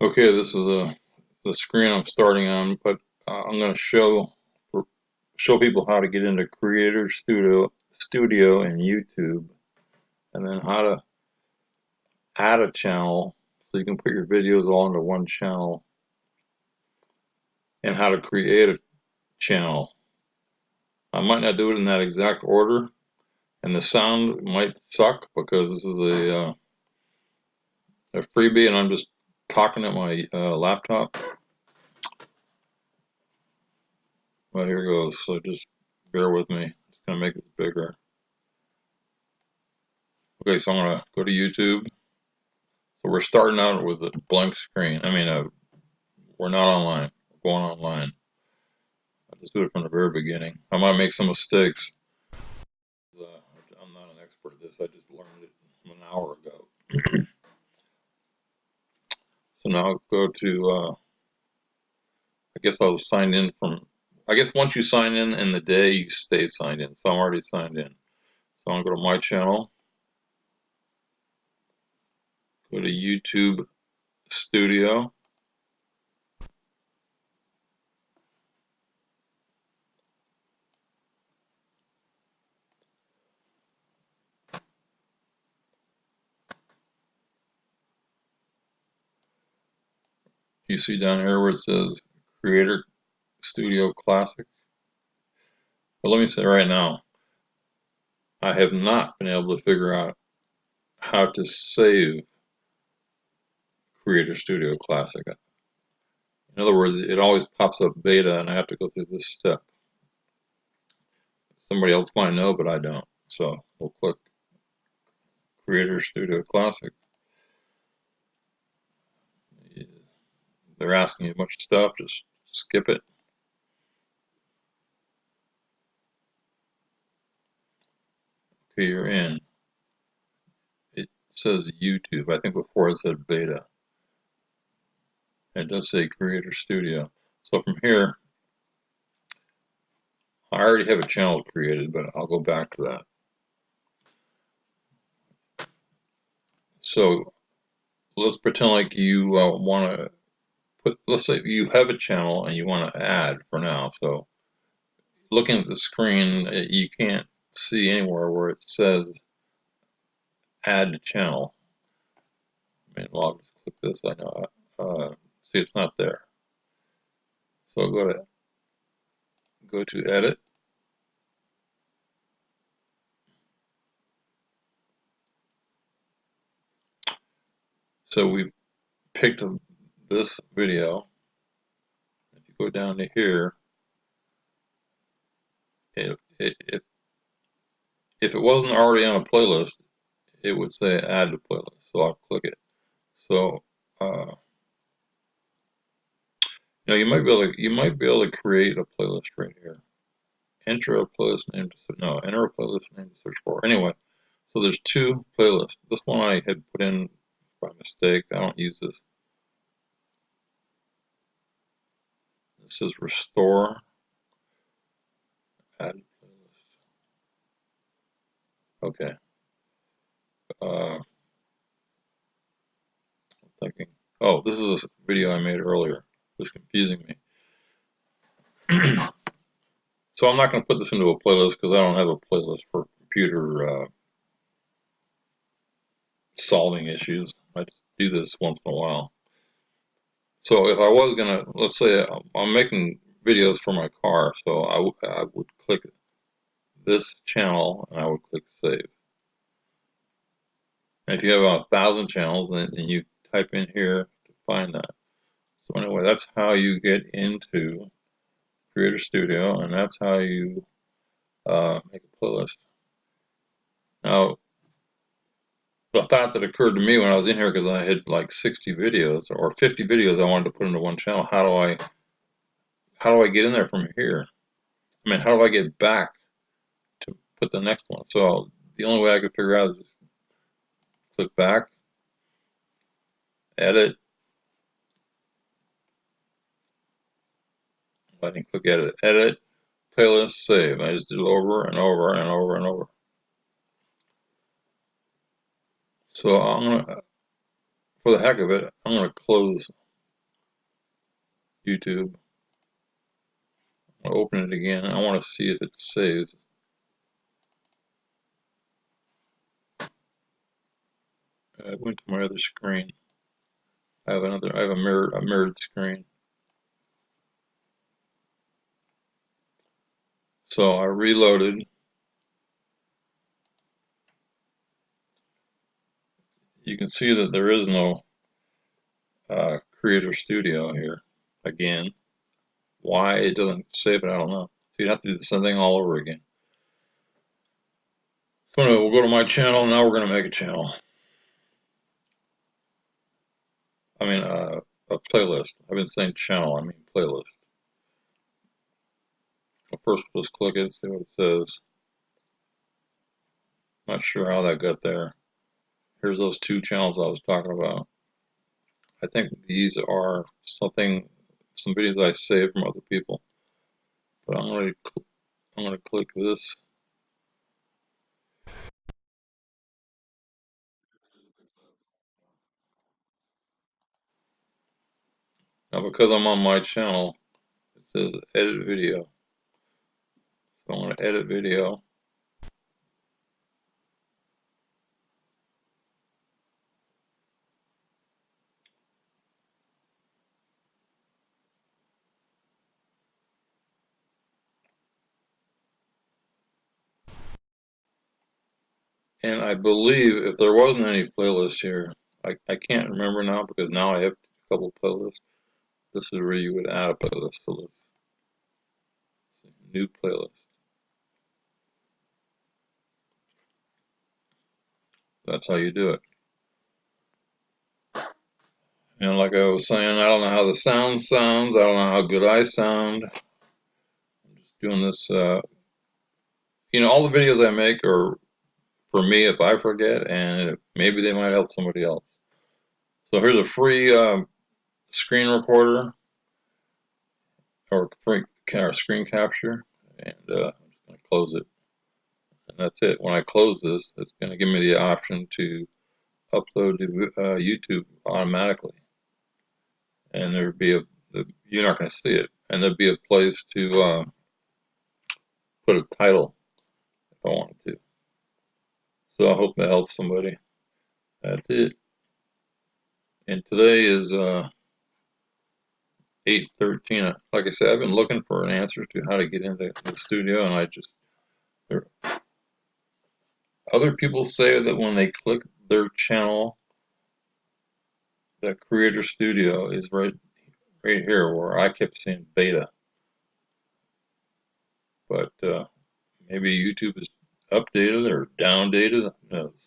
Okay, this is the screen I'm starting on, but I'm going to show people how to get into Creator Studio in YouTube, and then how to add a channel so you can put your videos all into one channel, and how to create a channel. I might not do it in that exact order, and the sound might suck because this is a freebie, and I'm just talking at my laptop. But here goes. So just bear with me. It's gonna make it bigger. Okay, so I'm gonna go to YouTube. So we're starting out with a blank screen. We're not online. We're going online. I'll just do it from the very beginning. I might make some mistakes. I'm not an expert at this. I just learned it an hour ago. So now I'll go to, I guess I'll sign in from, I guess once you sign in the day, you stay signed in. So I'm already signed in. So I'm going to go to my channel, go to YouTube Studio. You see down here where it says Creator Studio Classic. But let me say right now, I have not been able to figure out how to save Creator Studio Classic. In other words, it always pops up beta and I have to go through this step. Somebody else might know, but I don't. So we'll click Creator Studio Classic. They're asking you a bunch of stuff, just skip it. Okay, you're in. It says YouTube. I think before it said beta. It does say Creator Studio. So from here, I already have a channel created, but I'll go back to that. So let's pretend like you want to let's say you have a channel and you want to add for now. So looking at the screen, you can't see anywhere where it says add to channel. Well, I'll just click this. I know. See, it's not there. So I'll go to edit. So we picked this video. If you go down to here, if it wasn't already on a playlist, it would say add to playlist. So I'll click it. So you might be able to create a playlist right here. Enter a playlist name to enter a playlist name to search for. Anyway, so there's two playlists. This one I had put in by mistake. I don't use this. This is restore. Add playlist. Okay. I'm thinking. Oh, this is a video I made earlier. It's confusing me. So I'm not going to put this into a playlist because I don't have a playlist for computer solving issues. I just do this once in a while. So if I was going to, let's say I'm making videos for my car, so I would click this channel and I would click save. And if you have about 1,000 channels, then you type in here to find that. So anyway, that's how you get into Creator Studio, and that's how you make a playlist. Now, the thought that occurred to me when I was in here, because I had like 60 videos or 50 videos I wanted to put into one channel, how do I get in there from here? I mean, how do I get back to put the next one? So the only way I could figure out is just click back, edit, I can click edit, playlist, save. I just do it over and over and over and over. So I'm gonna, for the heck of it, I'm gonna close YouTube. I'll open it again. I want to see if it saves. I went to my other screen. I have a mirrored screen. So I reloaded. You can see that there is no Creator Studio here. Again, why it doesn't save it, I don't know. So you'd have to do the same thing all over again. So anyway, we'll go to my channel. Now we're going to make a channel. I mean, a playlist. I've been saying channel, I mean playlist. Well, first, we'll just click it, see what it says. Not sure how that got there. Here's those two channels I was talking about. I think these are some videos I saved from other people. But I'm gonna click this. Now because I'm on my channel, it says edit video. So I'm gonna edit video. And I believe if there wasn't any playlist here, I can't remember now because now I have a couple playlists. This is where you would add a playlist. So let's see, new playlist. That's how you do it. And like I was saying, I don't know how the sound sounds. I don't know how good I sound. I'm just doing this. All the videos I make are for me if I forget, and maybe they might help somebody else. So here's a free screen recorder or free screen capture, and I'm just going to close it. And that's it. When I close this, it's going to give me the option to upload to YouTube automatically. And you're not going to see it. And there'd be a place to put a title if I wanted to. So I hope that helps somebody. That's it. And today is 8:13. Like I said, I've been looking for an answer to how to get into the studio, and other people say that when they click their channel, the Creator Studio is right here where I kept seeing beta. But maybe YouTube is updated or downdated. Who knows?